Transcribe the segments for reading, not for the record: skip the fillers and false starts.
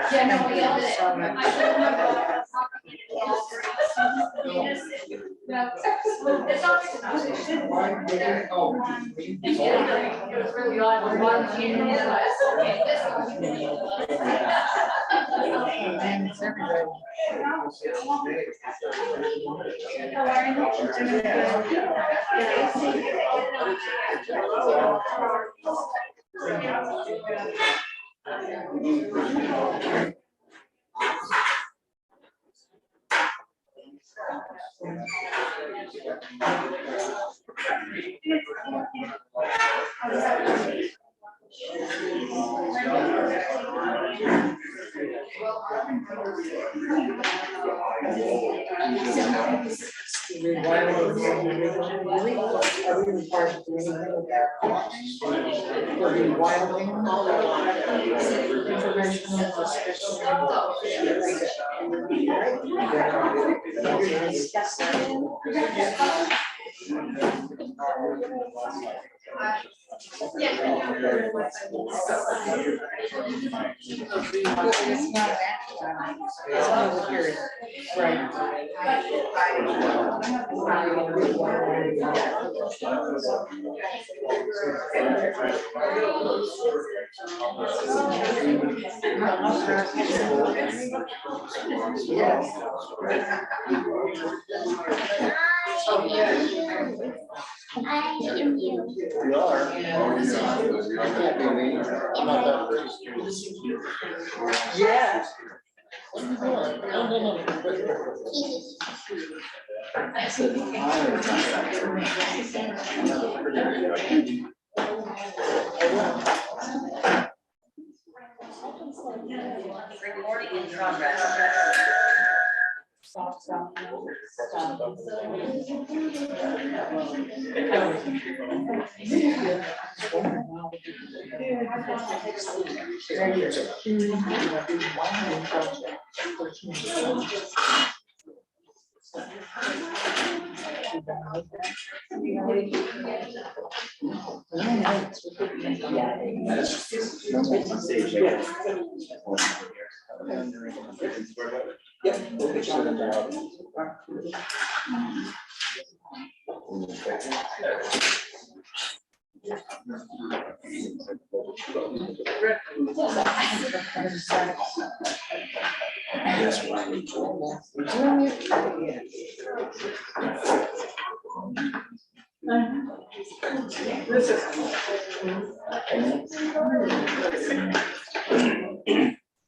Yeah, no, we all did. It was really odd. I am you. You are. I can't be mean. I'm not that pretty. Yeah. What are you doing? No. Recording in progress.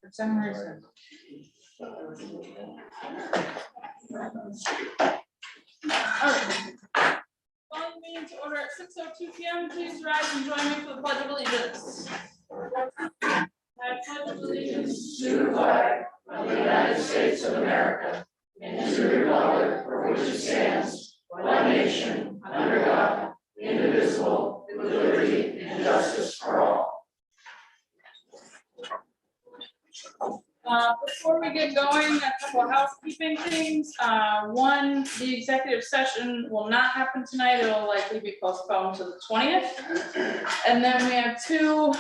For some reason. Calling the meeting to order at 6:02 p.m. Please rise and join me for the Pledge of Allegiance. I pledge allegiance to the flag of the United States of America and to the republic for which it stands, one nation, under God, indivisible, with liberty and justice for all. Before we get going, a couple of housekeeping things. One, the executive session will not happen tonight. It will likely be postponed to the 20th. And then we have two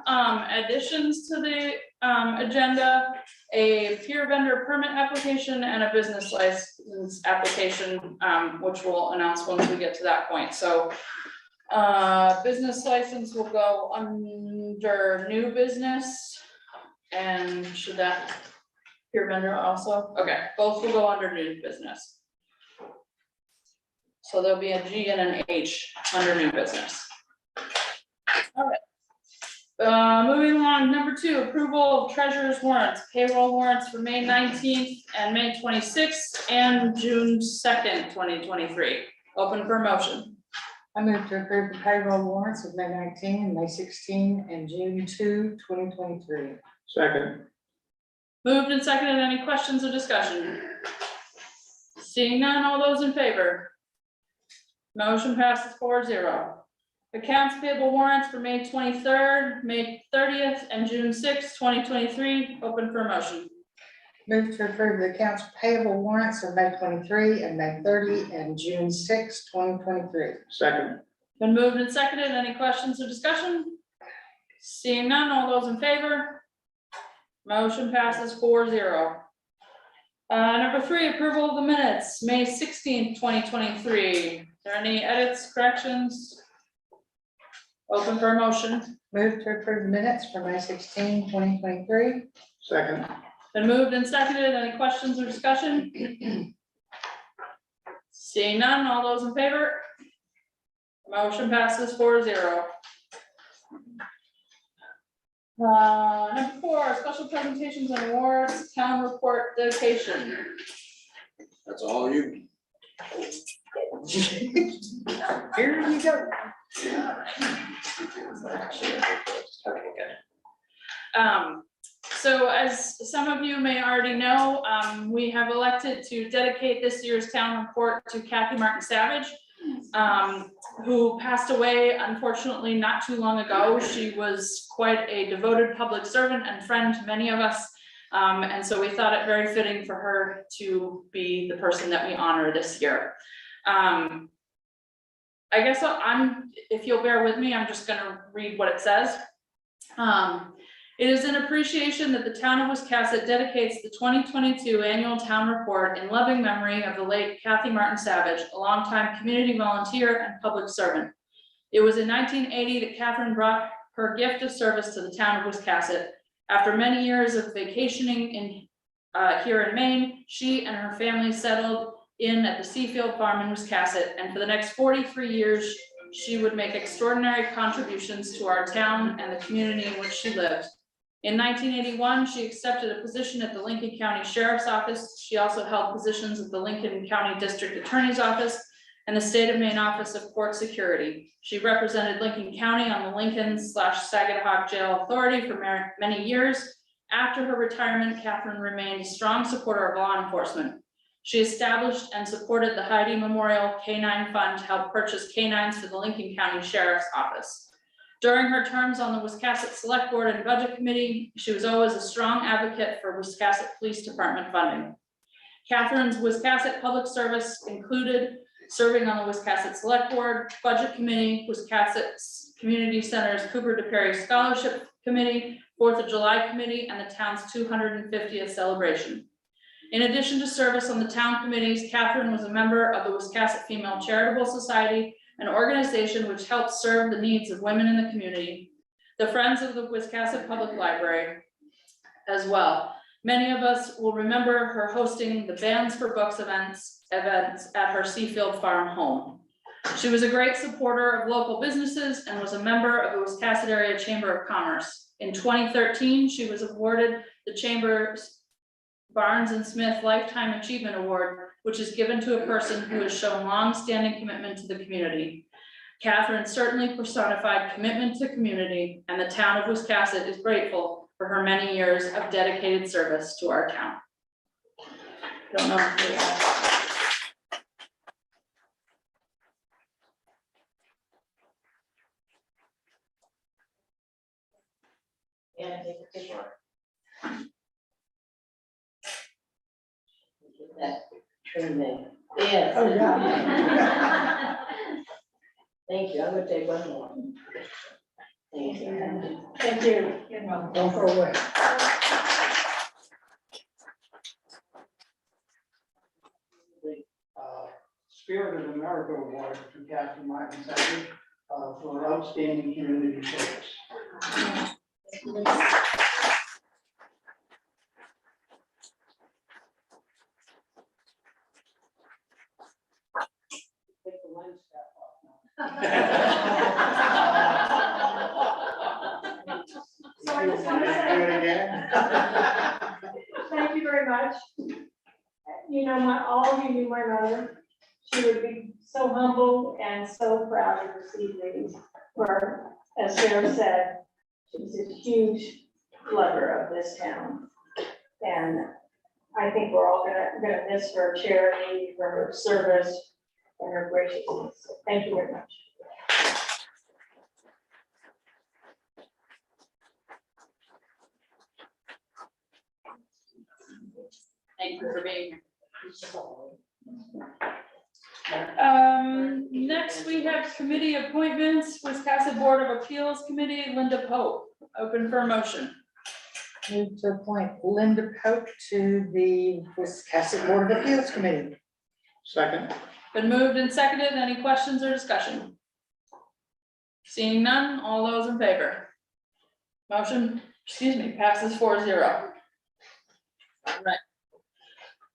additions to the agenda, a peer vendor permit application and a business license application, which we'll announce once we get to that point. So business license will go under new business. And should that peer vendor also? Okay, both will go under new business. So there'll be a G and an H under new business. All right. Moving along, number 2, approval of treasurer's warrants, payroll warrants for May 19th and May 26th and June 2nd, 2023. Open for motion. I move to approve the payroll warrants of May 19, May 16, and June 2, 2023. Second. Moved and seconded. Any questions or discussion? Seeing none, all those in favor? Motion passes 4-0. Accounts payable warrants for May 23rd, May 30th, and June 6th, 2023. Open for motion. Move to approve the accounts payable warrants of May 23 and May 30 and June 6, 2023. Second. Been moved and seconded. Any questions or discussion? Seeing none, all those in favor? Motion passes 4-0. Number 3, approval of the minutes, May 16th, 2023. Are there any edits, corrections? Open for a motion. Move to approve the minutes for May 16, 2023. Second. Been moved and seconded. Any questions or discussion? Seeing none, all those in favor? Motion passes 4-0. Number 4, special presentations and awards, town report dedication. That's all you. Here you go. So as some of you may already know, we have elected to dedicate this year's town report to Kathy Martin Savage, who passed away unfortunately not too long ago. She was quite a devoted public servant and friend to many of us. And so we thought it very fitting for her to be the person that we honor this year. I guess if you'll bear with me, I'm just gonna read what it says. It is an appreciation that the town of Wiscasset dedicates the 2022 annual town report in loving memory of the late Kathy Martin Savage, a longtime community volunteer and public servant. It was in 1980 that Catherine brought her gift of service to the town of Wiscasset. After many years of vacationing here in Maine, she and her family settled in at the Seafield Farm in Wiscasset, and for the next 43 years, she would make extraordinary contributions to our town and the community in which she lived. In 1981, she accepted a position at the Lincoln County Sheriff's Office. She also held positions at the Lincoln County District Attorney's Office and the State of Maine Office of Court Security. She represented Lincoln County on the Lincoln/Saginaw Jail Authority for many years. After her retirement, Catherine remained a strong supporter of law enforcement. She established and supported the Heidi Memorial K-9 Fund to help purchase canines for the Lincoln County Sheriff's Office. During her terms on the Wiscasset Select Board and Budget Committee, she was always a strong advocate for Wiscasset Police Department funding. Catherine's Wiscasset public service included serving on the Wiscasset Select Board, Budget Committee, Wiscasset Community Center's Cooper DePerry Scholarship Committee, 4th of July Committee, and the town's 250th celebration. In addition to service on the town committees, Catherine was a member of the Wiscasset Female Charitable Society, an organization which helps serve the needs of women in the community, the Friends of the Wiscasset Public Library as well. Many of us will remember her hosting the Bands for Books events at her Seafield Farm home. She was a great supporter of local businesses and was a member of the Wiscasset Area Chamber of Commerce. In 2013, she was awarded the Chamber's Barnes and Smith Lifetime Achievement Award, which is given to a person who has shown long-standing commitment to the community. Catherine certainly personified commitment to community, and the town of Wiscasset is grateful for her many years of dedicated service to our town. Don't know if we have. Yeah, take a picture. Get that trim there. Yes. Oh, yeah. Thank you, I'm gonna take one more. Thank you. Thank you. Don't go away. Spirit of America Award to Kathy Martin Savage for outstanding community service. Take the one step off now. very much. You know, all of you knew my mother. She would be so humble and so proud to receive these. For, as Sarah said, she's a huge lover of this town. And I think we're all gonna miss her charity, for her service, and her graciousness. So thank you very much. Thank you for being here. Next we have committee appointments, Wiscasset Board of Appeals Committee, Linda Pope, open for a motion. Move to appoint Linda Pope to the Wiscasset Board of Appeals Committee. Second. Been moved and seconded, any questions or discussion? Seeing none, all those in favor? Motion, passes 4-0. All right.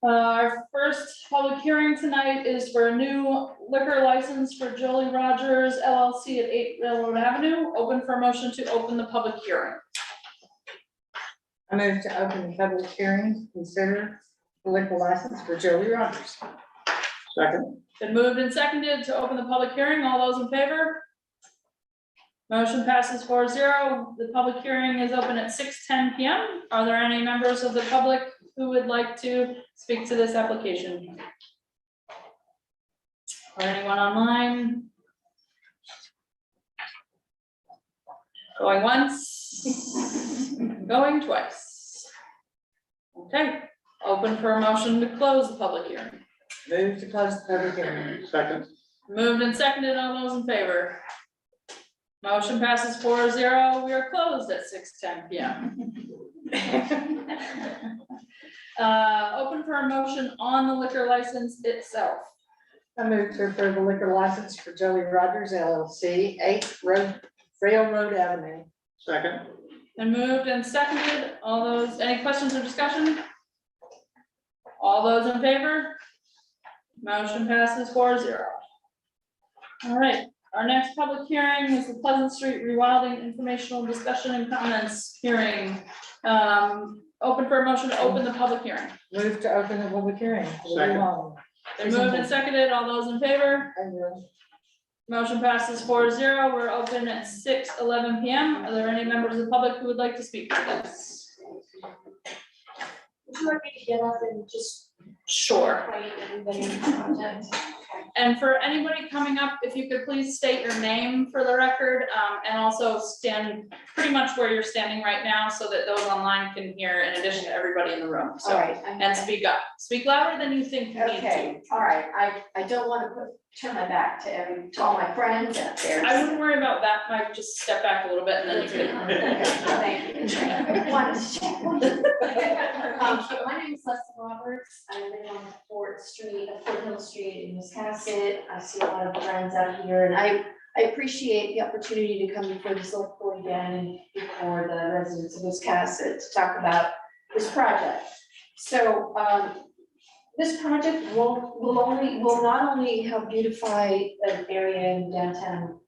Our first public hearing tonight is for a new liquor license for Jolie Rogers LLC at 8 Railroad Avenue. Open for a motion to open the public hearing. I move to open the public hearing, to consider the liquor license for Jolie Rogers. Second. Been moved and seconded to open the public hearing. All those in favor? Motion passes 4-0. The public hearing is open at 6:10 PM. Are there any members of the public who would like to speak to this application? Or anyone online? Going once, going twice. Okay, open for a motion to close the public hearing. Move to close the public hearing. Second. Moved and seconded, all those in favor? Motion passes 4-0, we are closed at 6:10 PM. Open for a motion on the liquor license itself. I move to approve the liquor license for Jolie Rogers LLC, 8 Railroad Avenue. Second. And moved and seconded, all those, any questions or discussion? All those in favor? Motion passes 4-0. All right, our next public hearing is the Pleasant Street Rewilding Informational Discussion and Comments Hearing. Open for a motion to open the public hearing. Move to open the public hearing. Second. Been moved and seconded, all those in favor? Motion passes 4-0. We're open at 6:11 PM. Are there any members of the public who would like to speak to this? Would you like me to get up and just Sure. invite everybody in the project? And for anybody coming up, if you could please state your name for the record, and also stand pretty much where you're standing right now so that those online can hear in addition to everybody in the room. All So, right, and speak up. Speak louder than you think you need okay, all right, I don't want to turn my back to all my friends out to. there. I wouldn't worry about that. Might just step back a little bit and then you can. Thank you. Wanted to check. My name is Leslie Roberts. I live on Fort Street, Foothill Street in Wiscasset. I see a lot of friends out here, and I appreciate the opportunity to come before this local board again and before the residents of Wiscasset to talk about this project. So, this project will not only help beautify an area in downtown,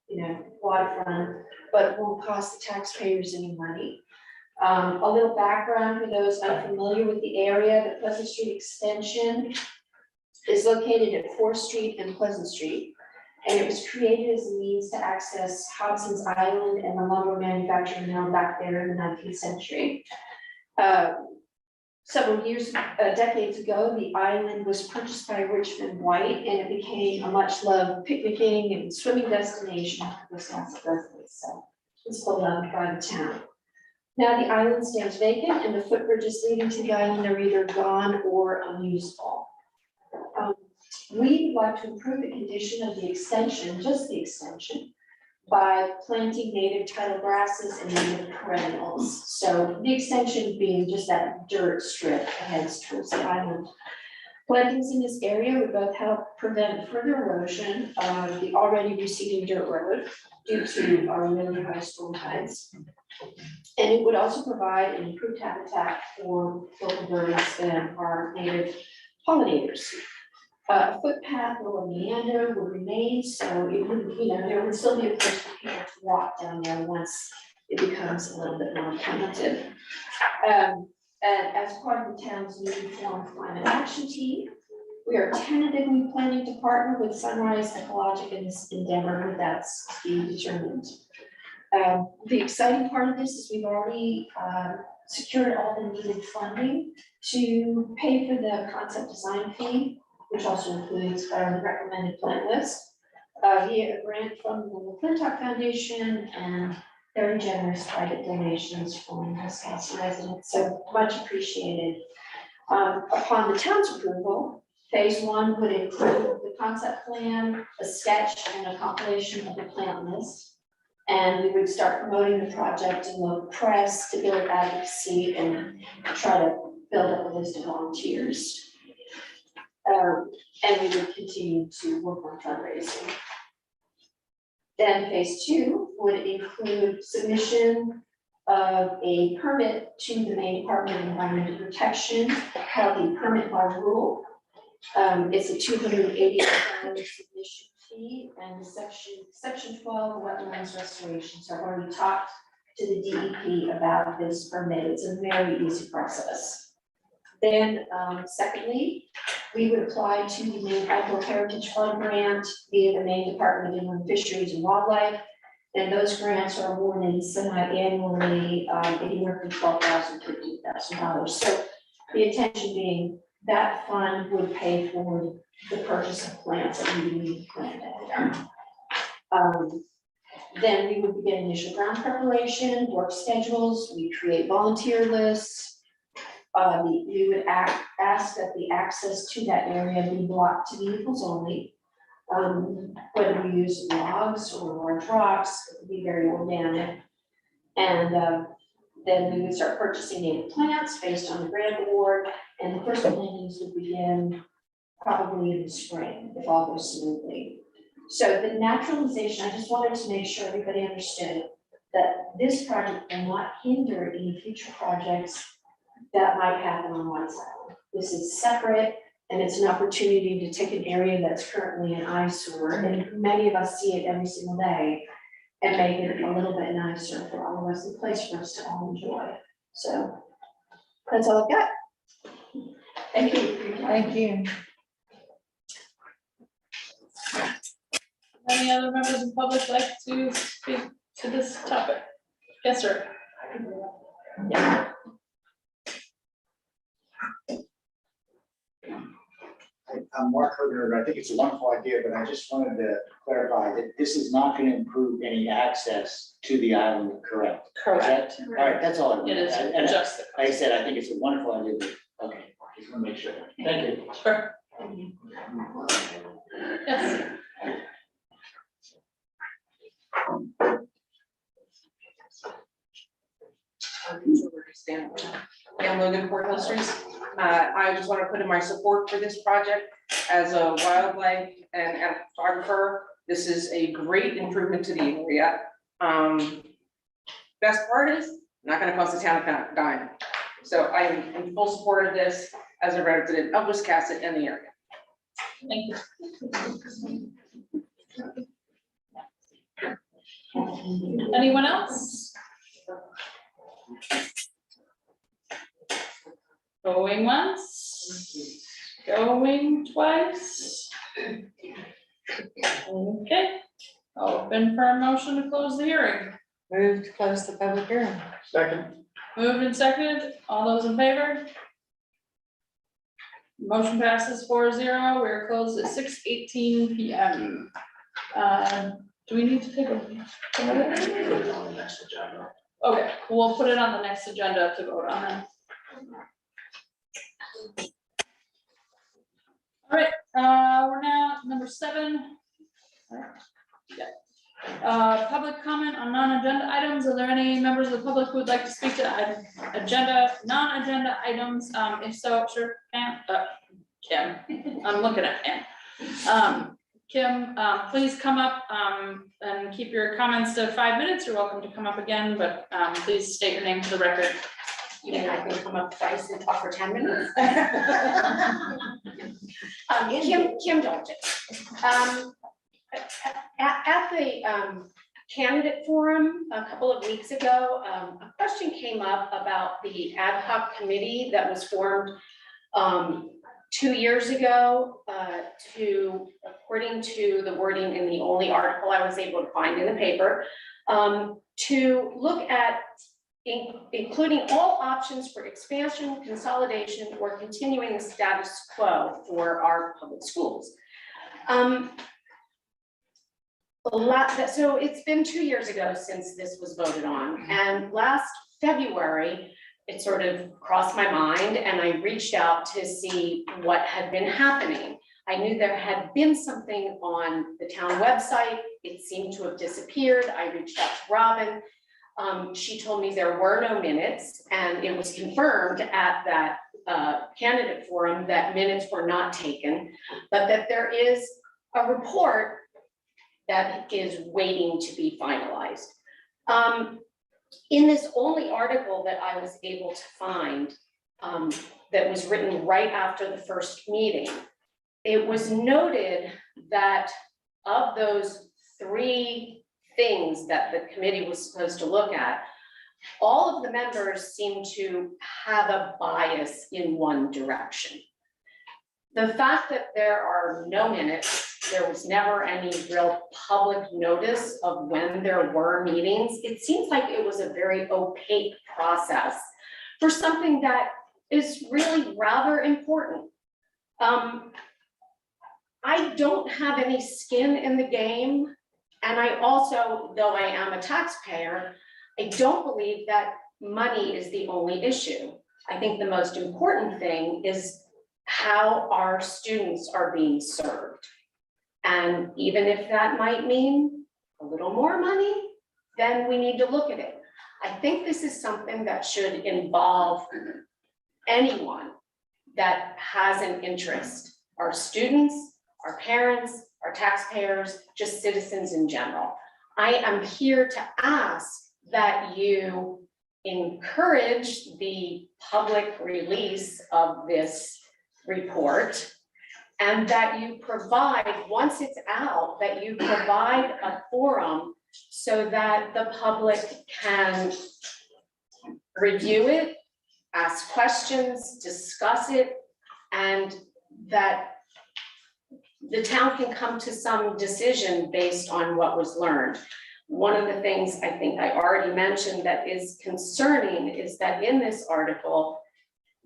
waterfront, but won't cost the taxpayers any money. A little background for those unfamiliar with the area: the Pleasant Street extension is located at 4th Street and Pleasant Street, and it was created as a means to access Hobson's Island and the lumber manufacturing mill back there in the 19th century. Several years, decades ago, the island was purchased by Richmond White, and it became a much-loved picnicking and swimming destination for Wisconsin residents. So it's beloved by the town. Now the island stands vacant, and the footbridges leading to the island are either gone or unusable. We'd like to improve the condition of the extension, just the extension, by planting native tidal grasses and native perennials. So the extension being just that dirt strip that heads towards the island. Plantings in this area would both help prevent further erosion of the already receding dirt road due to our really high storm tides. And it would also provide an improved habitat for local birds and our native pollinators. A footpath or a meander would remain, so it would, there would still be a place for people to walk down there once it becomes a little bit more primitive. And as part of the town's newly formed climate action team, we are tentatively planning to partner with Sunrise Ecologic in this endeavor, but that's to be determined. The exciting part of this is we've already secured all the needed funding to pay for the concept design fee, which also includes the recommended plant list, via a grant from the McClintock Foundation and very generous private donations from Wisconsin residents, so much appreciated. Upon the town's approval, phase one would include the concept plan, a sketch, and a compilation of the plant list. And we would start promoting the project in the press to build advocacy and try to build up a list of volunteers. And we would continue to work on fundraising. Then phase two would include submission of a permit to the Maine Department of Environmental Protection, called the permit by rule. It's a $280 submission fee, and section 12 wetlands restoration. So I've already talked to the DEP about this permit. It's a very easy process. Then, secondly, we would apply to the Maine Outdoor Heritage Fund grant via the Maine Department of Inland Fisheries and Wildlife. And those grants are awarded semi-annually, anywhere from $12,000 to $15,000. So the intention being that fund would pay for the purchase of plants that we need to plant there. Then we would begin initial ground preparation, work schedules, we create volunteer lists. We would ask that the access to that area be blocked to vehicles only. Whether we use logs or large rocks, it would be very organic. And then we would start purchasing native plants based on the grant award, and the first plantings would begin probably in the spring, if all goes smoothly. So the naturalization, I just wanted to make sure everybody understood that this project will not hinder any future projects that might happen on White Island. This is separate, and it's an opportunity to take an area that's currently an eyesore, and many of us see it every single day, and make it a little bit nicer for all of us, a place for us to all enjoy. So that's all I've got. Thank you. Thank you. Any other members of the public like to speak to this topic? Yes, sir. Yeah. I'm Mark Herger. I think it's a wonderful idea, but I just wanted to clarify that this is not going to improve any access to the island, correct? Correct. All right, that's all. It is And just, like I said, I think it's a wonderful idea, but, okay, just want to make sure. Thank you. sure. Yes. I'm Logan Port Industries. I just want to put in my support for this project. As a wildlife and a photographer, this is a great improvement to the area. Best part is, not gonna cost the town a dime. So I am in full support of this as a resident of Wiscasset and the area. Thank you. Anyone else? Going once, going twice. Okay, open for a motion to close the hearing. Move to close the public hearing. Second. Moved and seconded, all those in favor? Motion passes 4-0. We're closed at 6:18 PM. Do we need to take a? Okay, we'll put it on the next agenda to vote on then. All right, we're now at number 7. Yeah. Public comment on non-agenda items. Are there any members of the public who would like to speak to non-agenda items? If so, sure, Kim, I'm looking at Kim. Kim, please come up and keep your comments to 5 minutes. You're welcome to come up again, but please state your name for the record. Yeah, I can come up twice and talk for 10 minutes. Kim Dalton. At the candidate forum a couple of weeks ago, a question came up about the ad hoc committee that was formed 2 years ago, according to the wording in the only article I was able to find in the paper, to look at including all options for expansion, consolidation, or continuing the status quo for our public schools. So it's been 2 years ago since this was voted on, and last February, it sort of crossed my mind and I reached out to see what had been happening. I knew there had been something on the town website. It seemed to have disappeared. I reached out to Robin. She told me there were no minutes, and it was confirmed at that candidate forum that minutes were not taken, but that there is a report that is waiting to be finalized. In this only article that I was able to find, that was written right after the first meeting, it was noted that of those 3 things that the committee was supposed to look at, all of the members seem to have a bias in one direction. The fact that there are no minutes, there was never any real public notice of when there were meetings. It seems like it was a very opaque process for something that is really rather important. I don't have any skin in the game, and I also, though I am a taxpayer, I don't believe that money is the only issue. I think the most important thing is how our students are being served. And even if that might mean a little more money, then we need to look at it. I think this is something that should involve anyone that has an interest, our students, our parents, our taxpayers, just citizens in general. I am here to ask that you encourage the public release of this report, and that you provide, once it's out, that you provide a forum so that the public can review it, ask questions, discuss it, and that the town can come to some decision based on what was learned. One of the things I think I already mentioned that is concerning is that in this article,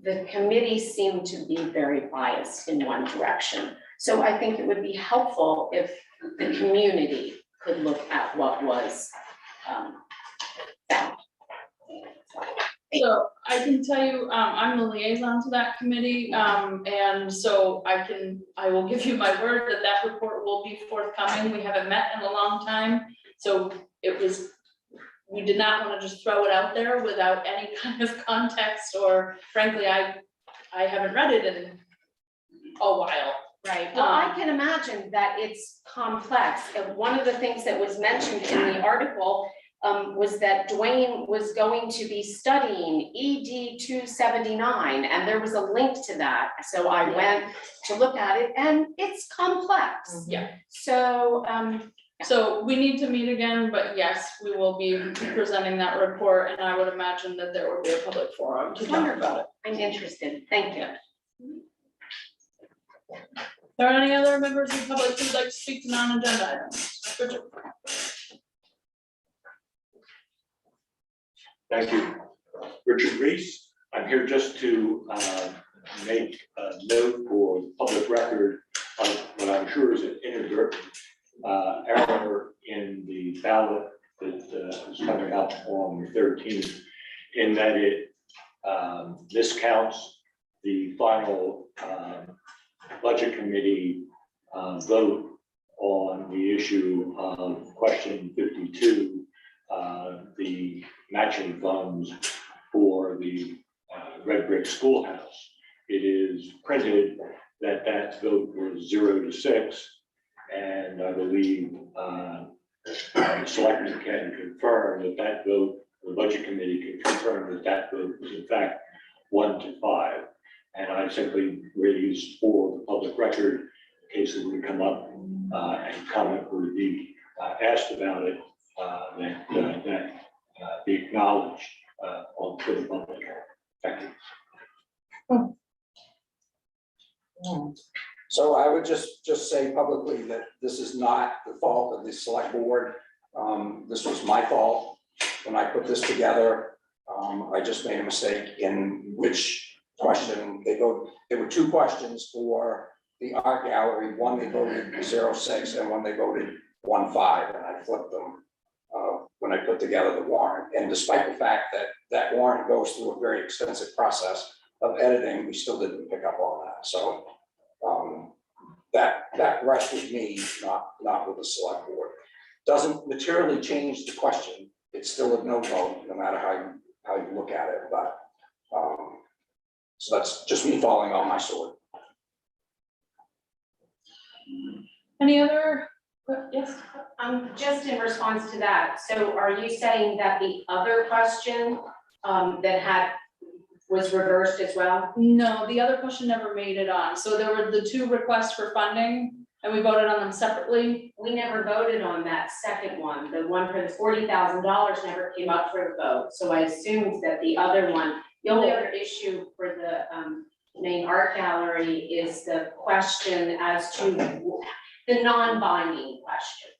the committee seemed to be very biased in one direction. So I think it would be helpful if the community could look at what was found. So I can tell you, I'm the liaison to that committee, and so I will give you my word that that report will be forthcoming. We haven't met in a long time, so we did not want to just throw it out there without any kind of context, or frankly, I haven't read it in a while. Right, well, I can imagine that it's complex. And one of the things that was mentioned in the article was that Dwayne was going to be studying ED 279, and there was a link to that. So I went to look at it, and it's complex. Yeah. So, So we need to meet again, but yes, we will be presenting that report, and I would imagine that there will be a public forum to talk about it. I'm interested, thank you. Are there any other members of the public who'd like to speak to non-agenda items? Richard? Thank you. Richard Reese. I'm here just to make a note for public record of what I'm sure is an inadvertent error in the ballot that is coming up on the 13th, in that it miscounts the final budget committee vote on the issue of question 52, the matching funds for the red brick schoolhouse. It is printed that that vote was 0-6, and I believe the selectmen can confirm that that vote, the budget committee can confirm that that vote was in fact 1-5. And I simply raised for the public record in case it would come up and comment would be asked about it, be acknowledged on to the public. Thank you. So I would just say publicly that this is not the fault of the select board. This was my fault when I put this together. I just made a mistake in which question they go. There were two questions for the art gallery. One they voted 06 and one they voted 15, and I flipped them when I put together the warrant. And despite the fact that that warrant goes through a very extensive process of editing, we still didn't pick up on that. So that rests with me, not with the select board. Doesn't materially change the question. It's still a no vote, no matter how you look at it, but so that's just me falling on my sword. Any other, yes? Just in response to that, so are you saying that the other question, was reversed as well? No, the other question never made it on. So there were the two requests for funding and we voted on them separately. We never voted on that second one, the one for the $40,000 never came up for the vote, so I assumed that the other one, the only other issue for the main art gallery is the question as to the non-binding question.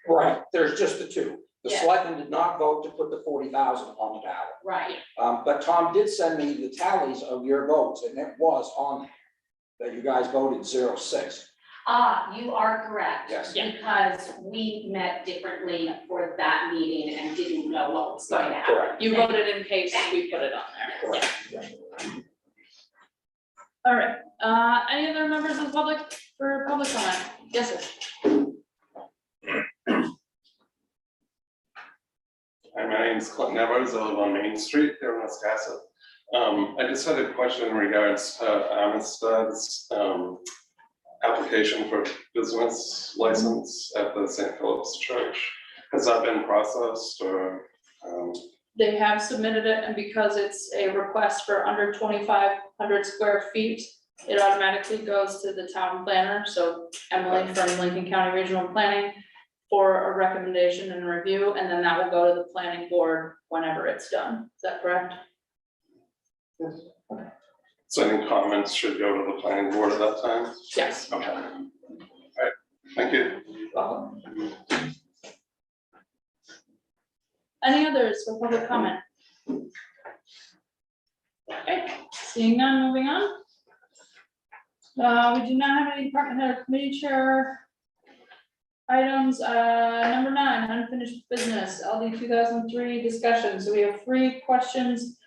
Right, there's just the two. The Yeah. selectmen did not vote to put the 40,000 on the ballot. Right. But Tom did send me the tallies of your votes, and it was on that you guys voted 06. You are correct. Yes. Because we met differently for that meeting and didn't know what was going to happen. Correct. You voted in case we put it on there. Correct. All right, any other members of the public for public comment? Yes, sir. Hi, my name is Clinton Evers. I live on Main Street here in Wiscasset. I just had a question in regards to Amistad's application for business license at the St. Philip's Church. Has that been processed or? They have submitted it, and because it's a request for under 2,500 square feet, it automatically goes to the town planner, so Emily from Lincoln County Regional Planning, for a recommendation and review, and then that will go to the planning board whenever it's done. Is that correct? Yes. So any comments should go to the planning board at that time? Yes. Okay. All right, thank you. Any others for public comment? Okay, seeing none, moving on. We do not have any department head or committee chair items. Number 9, unfinished business, LD 2003 discussion. So we have 3 questions,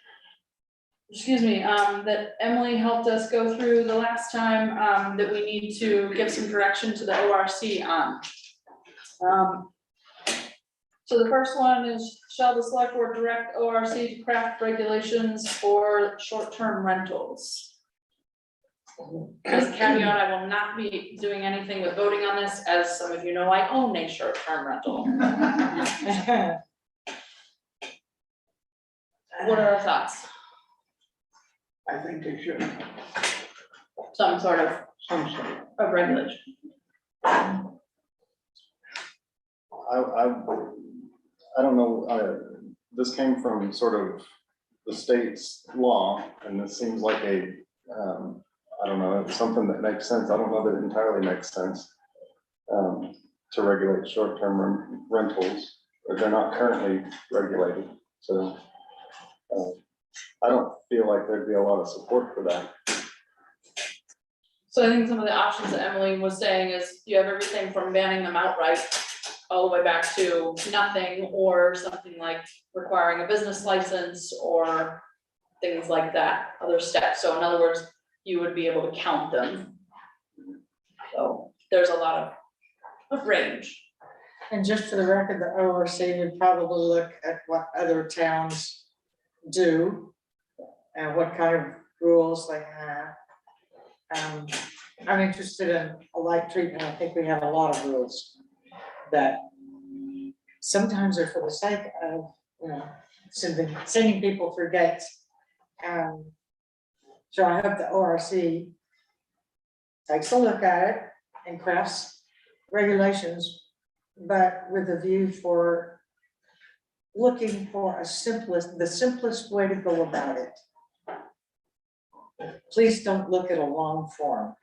excuse me, that Emily helped us go through the last time, that we need to give some direction to the ORC on. So the first one is, shall the select board direct ORC to craft regulations for short-term rentals? As a caveat, I will not be doing anything with voting on this, as some of you know, I own a short-term rental. What are our thoughts? I think they should, Some sort of regulation. I don't know, this came from sort of the state's law, and this seems like a, I don't know, it's something that makes sense. I don't know that it entirely makes sense to regulate short-term rentals, but they're not currently regulated, so I don't feel like there'd be a lot of support for that. So I think some of the options that Emily was saying is you have everything from banning them outright all the way back to nothing, or something like requiring a business license or things like that, other steps. So in other words, you would be able to count them. So there's a lot of range. And just for the record, the ORC would probably look at what other towns do and what kind of rules they have. I'm interested in a light treatment. I think we have a lot of rules that sometimes are for the sake of, sending people through gates. So I hope the ORC takes a look at it and crafts regulations, but with a view for looking for the simplest way to go about it. Please don't look at a long form.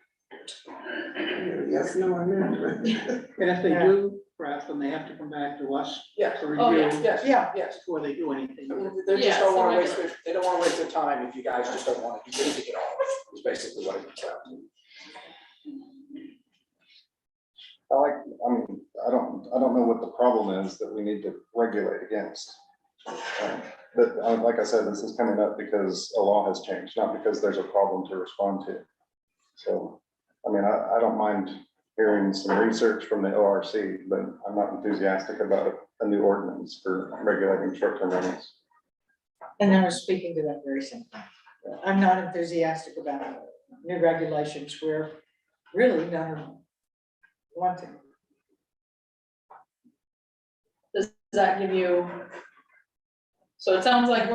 Yes, no, I mean. And if they Yeah. do, perhaps then they have to come back to us Yeah. for Oh, review yeah. Yes, Yeah. yes. before they do anything. They Yeah, just don't so wanna waste regular. their, they don't wanna waste their time if you guys just don't wanna do anything at all, is basically what it comes down to. I don't know what the problem is that we need to regulate against. But like I said, this is coming up because a law has changed, not because there's a problem to respond to. So, I mean, I don't mind hearing some research from the ORC, but I'm not enthusiastic about a new ordinance for regulating short-term rentals. And I was speaking to that very same thing. I'm not enthusiastic about new regulations where really none of them want to. Does that give you? So it sounds like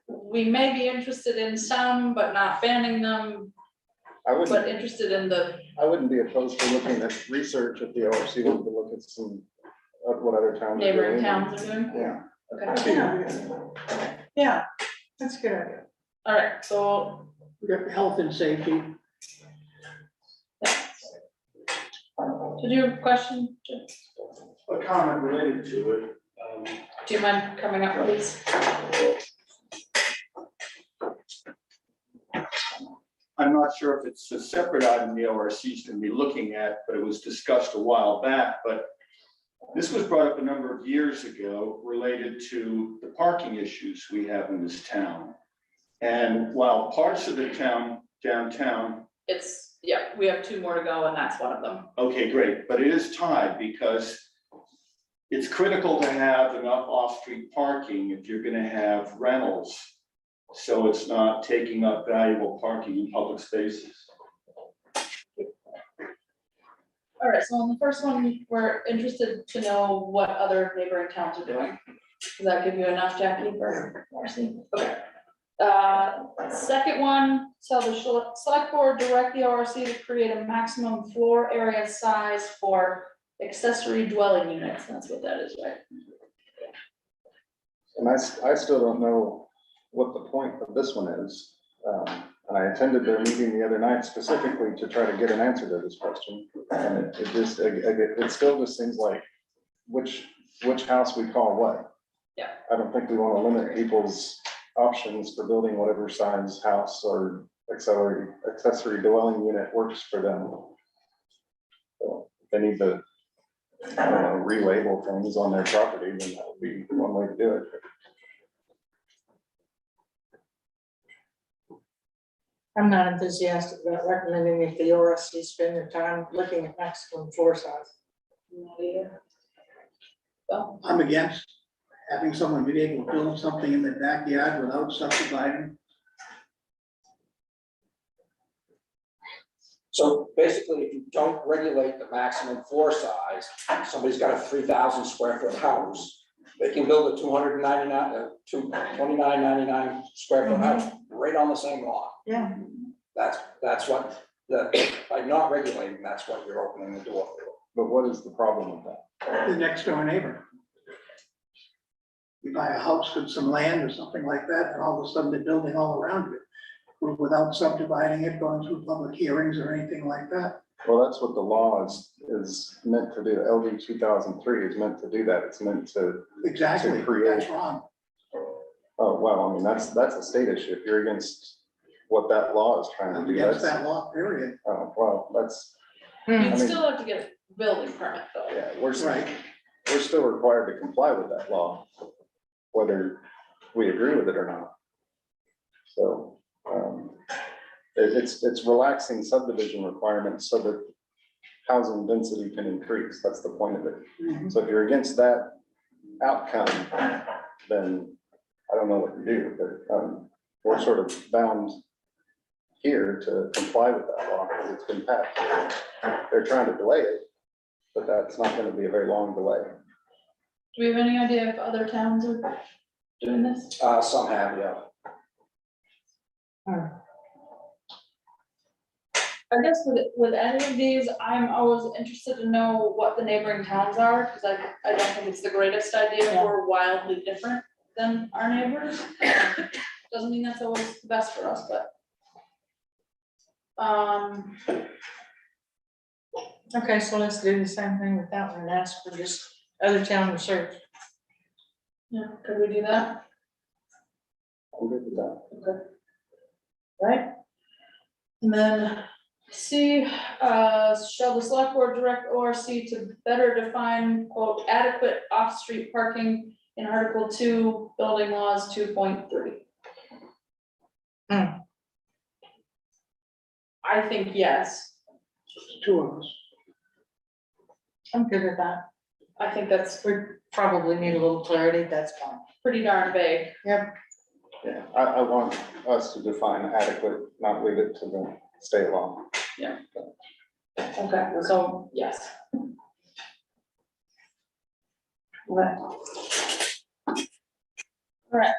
we may be interested in some, but not banning them, I but wouldn't, interested in the, I wouldn't be opposed to looking at research if the ORC wanted to look at some, of what other towns are doing. neighboring towns are doing. Yeah. Okay, Yeah, that's a good idea. all right, so, We got health and safety. did you have a question? A comment related to it. Do you mind coming up, please? I'm not sure if it's a separate item the ORC is going to be looking at, but it was discussed a while back. But this was brought up a number of years ago related to the parking issues we have in this town. And while parts of the town downtown, Yeah, we have 2 more to go and that's one of them. okay, great, but it is tied because it's critical to have enough off-street parking if you're going to have rentals. So it's not taking up valuable parking in public spaces. All right, so on the first one, we're interested to know what other neighboring towns are doing. Does that give you enough, Jackie, for Marcy? Okay. Second one, so the select board direct the ORC to create a maximum floor area size for accessory dwelling units. That's what that is, right? And I still don't know what the point of this one is. And I attended their meeting the other night specifically to try to get an answer to this question. And it still just seems like which house we call what. Yeah. I don't think we want to limit people's options for building whatever size house or accessory dwelling unit works for them. So if they need to, I don't know, relabel things on their property, then that would be one way to do it. I'm not enthusiastic about recommending if the ORC spend their time looking at maximum floor size. Not either. Well, I'm against having someone be able to build something in their backyard without subdividing. So basically, if you don't regulate the maximum floor size, somebody's got a 3,000 square foot house, they can build a 2999 square foot house right on the same lot. Yeah. That's what, by not regulating, that's what you're opening the door for. But what is the problem with that? The next door neighbor. You buy a house with some land or something like that, and all of a sudden they're building all around it without subdividing it, going through public hearings or anything like that. Well, that's what the law is meant to do. LD 2003 is meant to do that. It's meant to, Exactly, create- that's wrong. oh, well, I mean, that's a state issue. If you're against what that law is trying I'm to do, against that's, that law, period. oh, well, that's, you mean- still have to get a building permit though. yeah, Right. we're still required to comply with that law, whether we agree with it or not. So, it's relaxing subdivision requirements so that housing density can increase. That's the point of it. Mhm. So if you're against that outcome, then I don't know what to do, but, we're sort of bound here to comply with that law because it's been passed. They're trying to delay it, but that's not going to be a very long delay. Do we have any idea if other towns are doing this? Some have, yeah. I guess with any of these, I'm always interested to know what the neighboring towns are, because I don't think it's the greatest idea if we're wildly different than our neighbors. Doesn't mean that's always the best for us, but. Okay, so let's do the same thing with that one and ask for just other town research. Yeah, could we do that? I'm good with that. Right? And then C, shall the select board direct ORC to better define, quote, adequate off-street parking in Article 2, building laws 2.3. I think yes. Two of us. I'm good with that. I think that's We probably need a little clarity, that's fine. pretty darn vague. Yep. Yeah, I want us to define adequate, not leave it to the state law. Okay, so yes. Okay. Alright,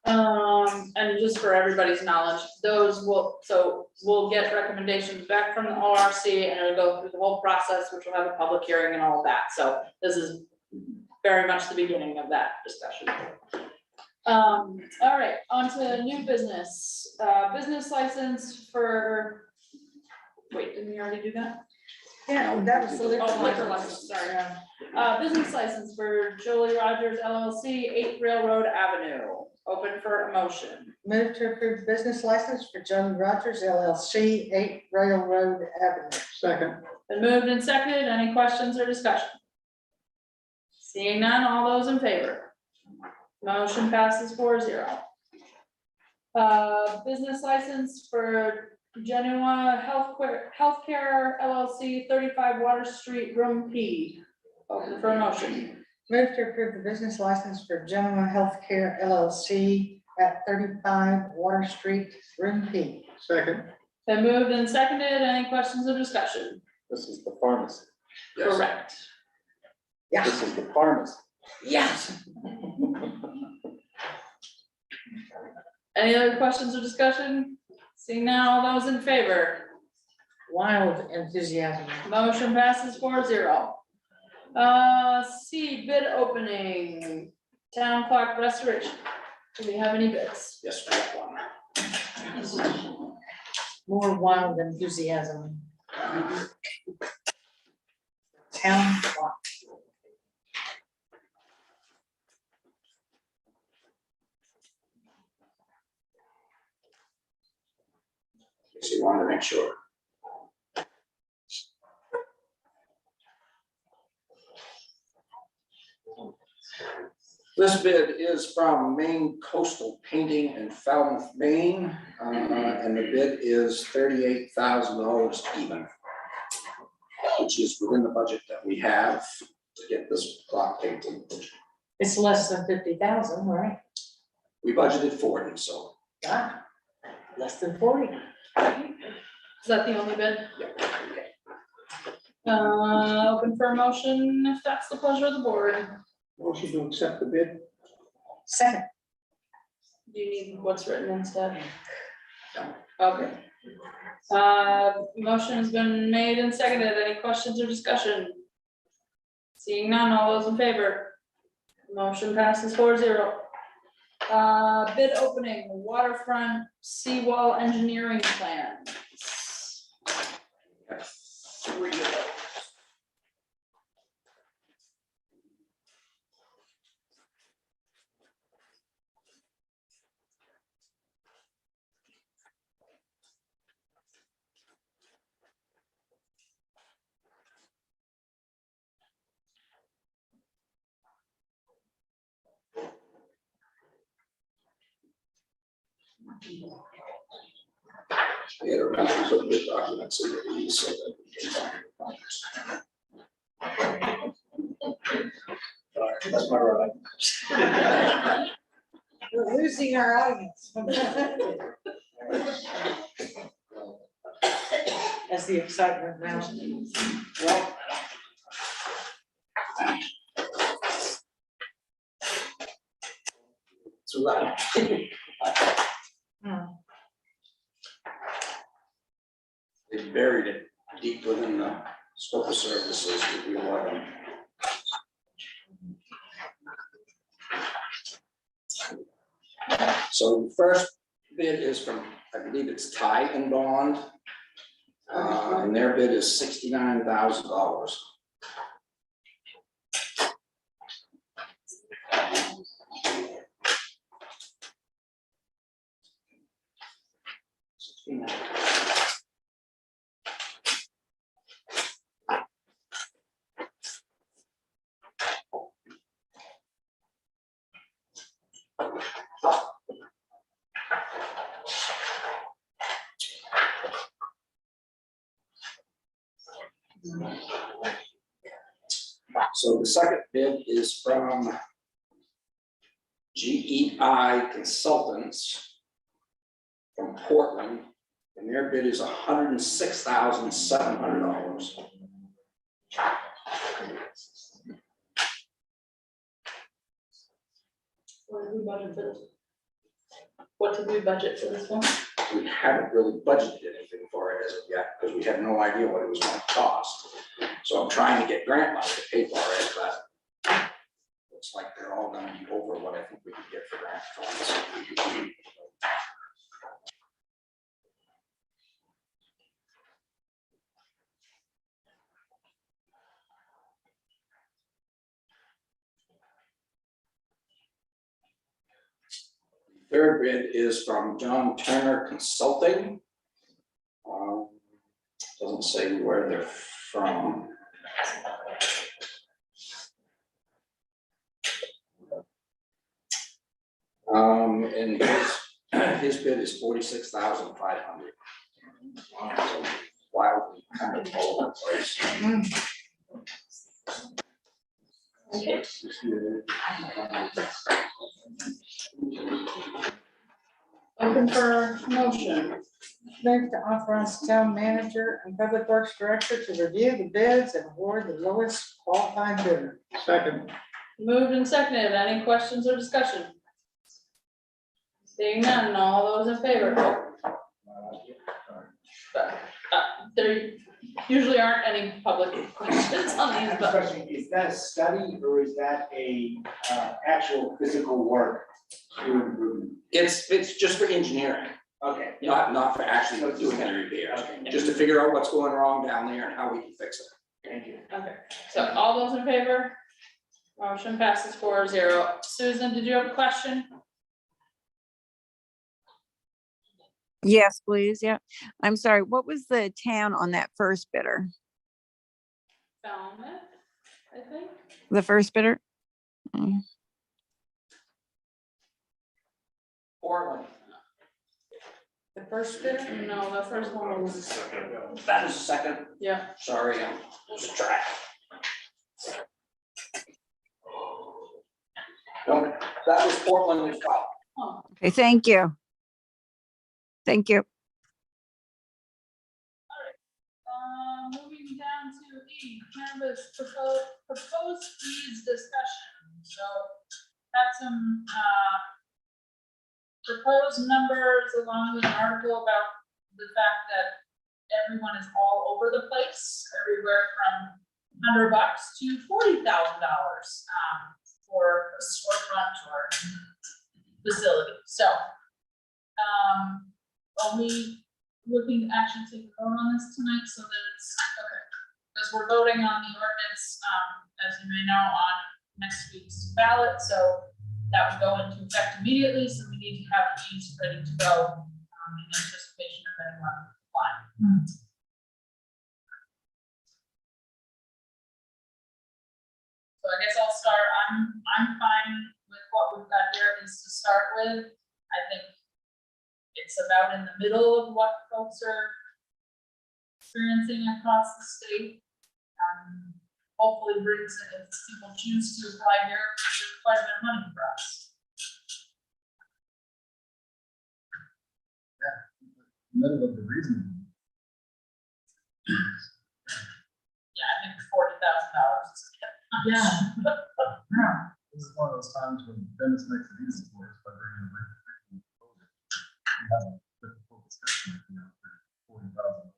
and just for everybody's knowledge, we'll get recommendations back from the ORC and it'll go through the whole process, which will have a public hearing and all of that, so this is very much the beginning of that discussion. Alright, on to new business, business license for, wait, didn't we already do that? Yeah, that was the. Oh, liquor license, sorry. Business license for Jolie Rogers LLC, 8 Railroad Avenue, open for a motion. Move to approve business license for Johnny Rogers LLC, 8 Railroad Avenue. Second. Been moved and seconded, any questions or discussion? Seeing none, all those in favor? Motion passes 4-0. Business license for Genua Healthcare LLC, 35 Water Street, room P. Open for a motion. Move to approve the business license for Genoa Healthcare LLC at 35 Water Street, room P. Second. Been moved and seconded, any questions or discussion? This is the pharmacy. Correct. Yeah. This is the pharmacy. Yes. Any other questions or discussion? Seeing now, all those in favor? Wild enthusiasm. Motion passes 4-0. C, bid opening, town clock restoration. Do we have any bids? Yes, we have one. More wild enthusiasm. Town clock. So you wanted to make sure. This bid is from Maine Coastal Painting in Falmouth, Maine, and the bid is $38,000 even, which is within the budget that we have to get this clock painted. It's less than 50,000, right? We budgeted 40, so. Ah, less than 40. Is that the only bid? Yeah. Open for a motion, if that's the pleasure of the board. Motion to accept the bid. Second. Do you need what's written instead? Okay. Motion has been made and seconded. Any questions or discussion? Seeing none, all those in favor? Motion passes 4-0. Bid opening, waterfront seawall engineering plans. Have 3 of those. Yeah, remember to put the documents in these so that we can find it. That's my right. We're losing our audience. As the excitement mounts. Well. Too loud. buried it deep within the scope of services that we want. So the first bid is from, I believe it's Ty and Bond. And their bid is $69,000. So the second bid is from GEI Consultants from Portland, and their bid is $106,700. What did we budget for this? What did we budget for this one? We haven't really budgeted anything for it as of yet, because we have no idea what it was going to cost. So I'm trying to get grant money to pay for it, but looks like they're all gonna be over what I think we can get for grant funds. Third bid is from John Turner Consulting. Doesn't say where they're from. And his bid is $46,500. So wildly kind of all over the place. Okay. Open for motion. Like to authorize town manager and public works director to review the bids and award the lowest qualified bidder. Second. Moved and seconded. Any questions or discussion? Seeing none, all those in favor? There usually aren't any public questions on these, but Question, is that a study or is that a actual physical work to improvement? It's just for engineering, Okay. not for actually doing any repairs, just to figure out what's going wrong down there and how we can fix it. Thank you. okay. So all those in favor? Motion passes 4-0. Susan, did you have a question? Yes, please. Yeah. I'm sorry. What was the town on that first bidder? Falmouth, I think. The first bidder? Mm. Portland. The first bidder? No, the first one was, That was the second. yeah. Sorry, I was track. No, that was Portland as well. Oh, Okay, thank you. Thank you. moving down to E, cannabis proposed fees discussion. So had some proposed numbers along with an article about the fact that everyone is all over the place, everywhere from $100 to $40,000 for a storefront or facility. So are we looking to actually take a vote on this tonight so that it's, okay, because we're voting on the ordinance, as you may know, on next week's ballot, so that would go into effect immediately, so we need to have these ready to go, in anticipation of anyone applying. So I guess I'll start, I'm fine with what we've got here, at least to start with. I think it's about in the middle of what folks are experiencing across the state. Hopefully brings, if people choose to apply here, there's quite a bit of money for us. Middle of the reason. Yeah, I think $40,000 is. Yeah. This is one of those times when Dennis makes it easy for us by bringing a we have a difficult discussion, you know, for $40,000.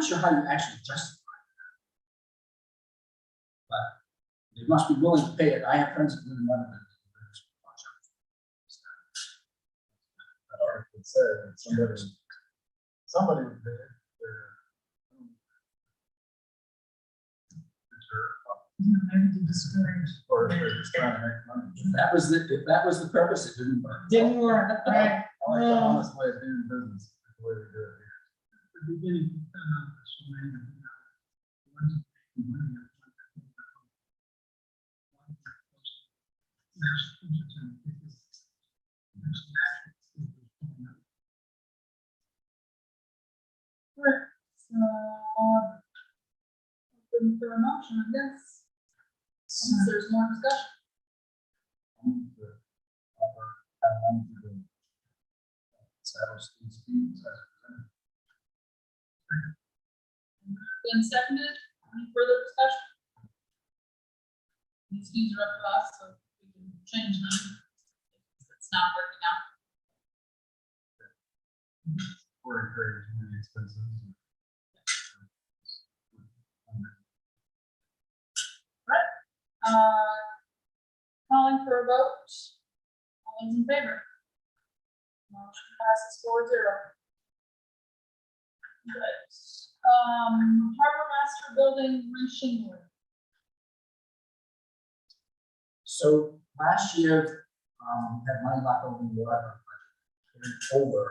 not sure how you actually justify that. But they must be willing to pay it. I have friends that live in London. That article said that somebody would pay it. Maybe to discourage, or if they're just trying to make money. If that was the purpose, it didn't work. Didn't work, right? I like the honest way of doing business, the way we do it here. The beginning, so many. Right, so, open for a motion, I guess. Unless there's more discussion. Establish these fees as presented. Been seconded, any further discussion? These fees are up to us, so we can change them if it's not working out. Or encourage many expenses. Calling for a vote. All those in favor? Motion passes 4-0. Good. Harbor Master Building reshingling. So last year, had money left over in the library budget, carried over.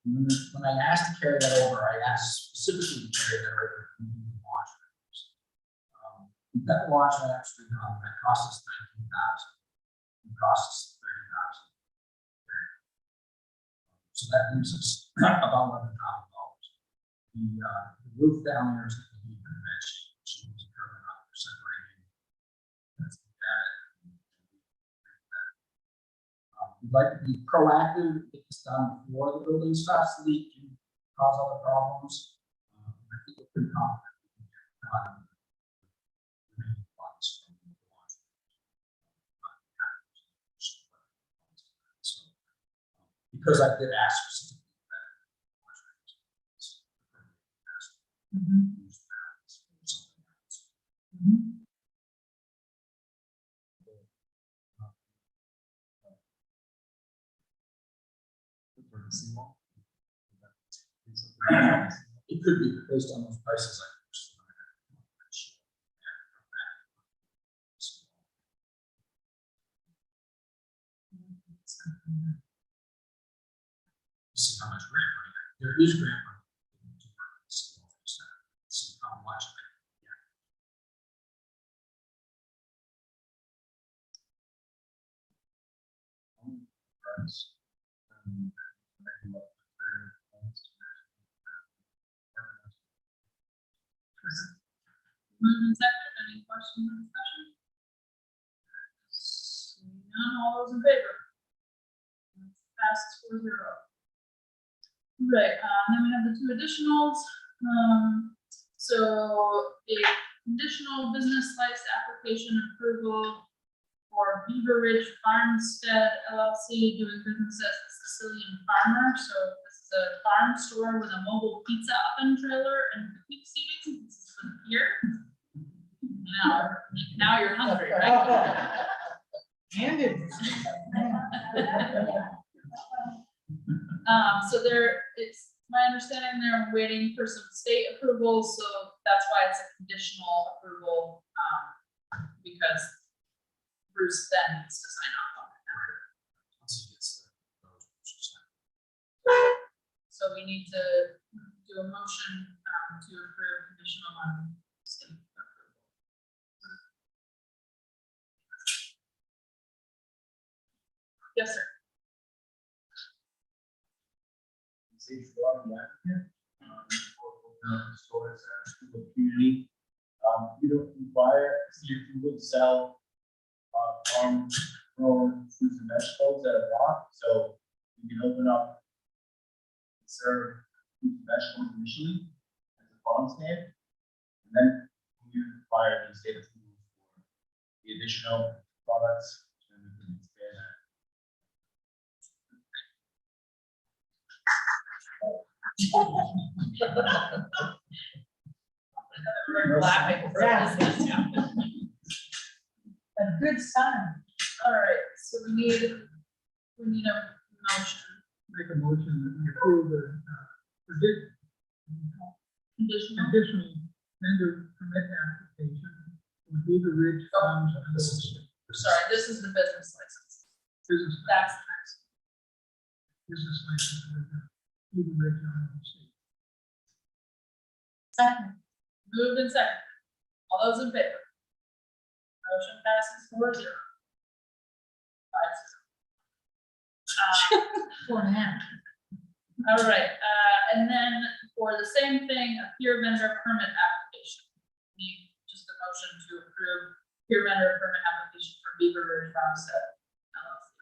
When I asked to carry that over, I asked specifically to carry that over to the watchrooms. We've got the watchman actually done, that cost us $19,000. It cost us $30,000. So that leaves us about $11,000. The roof down there is going to be conventional, so it's currently not separating. That's the data. We'd like to be proactive, get this done before the building starts to leak and cause other problems. I think we're pretty confident we can get it done. Remaining funds from the launch. So, because I did ask specifically that. Use balance or something else. For the seawall. It could be based on those prices. See how much grant money, there is grant money. See how much. Moved and seconded, any questions or discussion? Seeing none, all those in favor? Passes 4-0. Right, then we have the two additionals. So a conditional business license application approval for Beaver Ridge Farmstead LLC doing business as the Sicilian Farmer. So this is a farm store with a mobile pizza oven trailer and picnic seating. This is for here. Now you're hungry, right? So it's my understanding they're waiting for some state approval, so that's why it's a conditional approval, because Bruce then needs to sign off on it. So we need to do a motion to approve conditional on state approval. Yes, sir. Stores to the community. You don't require you would sell farm grown fruits and vegetables at a block, so you can open up and serve fruits and vegetables initially as a farm stand, and then you require the state approval for the additional products, and we can expand that. We're laughing for business, yeah. A good sign. All right, so we need a motion, Make a motion that we approve the, conditional. conditional vendor permit application with Beaver Ridge Farms LLC. Sorry, this is the business license. Business, That's the next. business license with Beaver Ridge LLC. Second. Moved and seconded. All those in favor? Motion passes 4-0. 5-0. 4.5. All right, and then for the same thing, a peer vendor permit application. Need just a motion to approve peer vendor permit application for Beaver Ridge Farmstead LLC.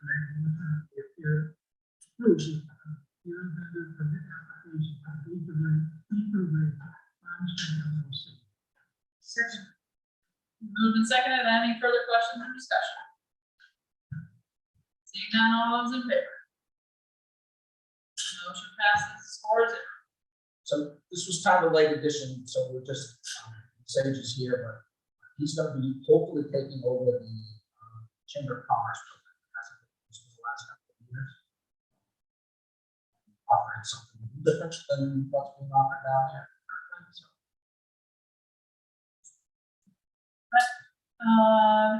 If you're approved, your vendor permit application for Beaver Ridge Farms LLC. Second. Moved and seconded. Any further questions or discussion? Seeing none, all those in favor? Motion passes 4-0. So this was kind of a late addition, so we're just, Sage is here, but he's gonna be hopefully taking over the Chamber of Commerce building. That's what he's been the last couple of years. Offering something different than what's being offered down there. So,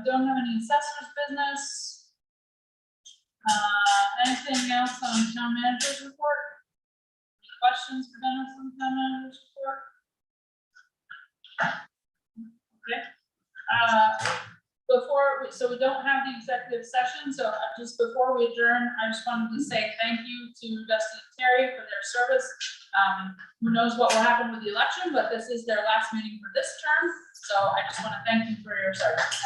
Don't have any assessors business. Anything else on town manager's report? Any questions for Dennis on town manager's report? Okay. So we don't have the executive session, so just before we adjourn, I just wanted to say thank you to Dustin and Terry for their service. Who knows what will happen with the election, but this is their last meeting for this term, so I just want to thank you for your service.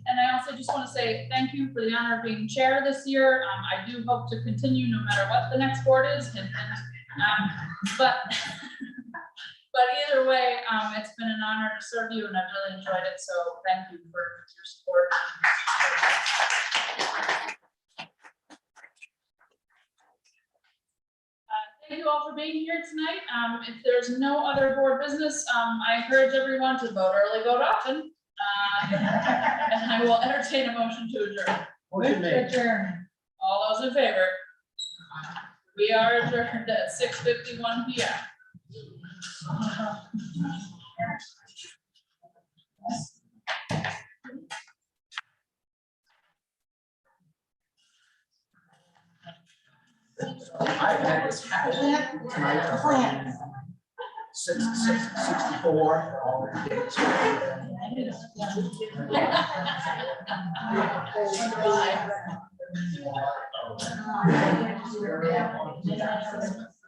And I also just want to say thank you for the honor of being chair this year. I do hope to continue no matter what the next board is, but either way, it's been an honor to serve you and I've really enjoyed it. So thank you for your support. Thank you all for being here tonight. If there's no other board business, I encourage everyone to vote early, vote often. And I will entertain a motion to adjourn. Motion made. Adjourn. All those in favor? We are adjourned at 6:51 p.m. I had this happen tonight. 64, all the kids.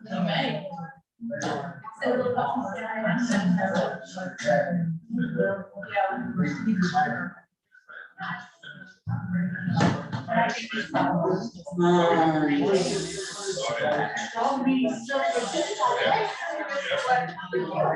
You may.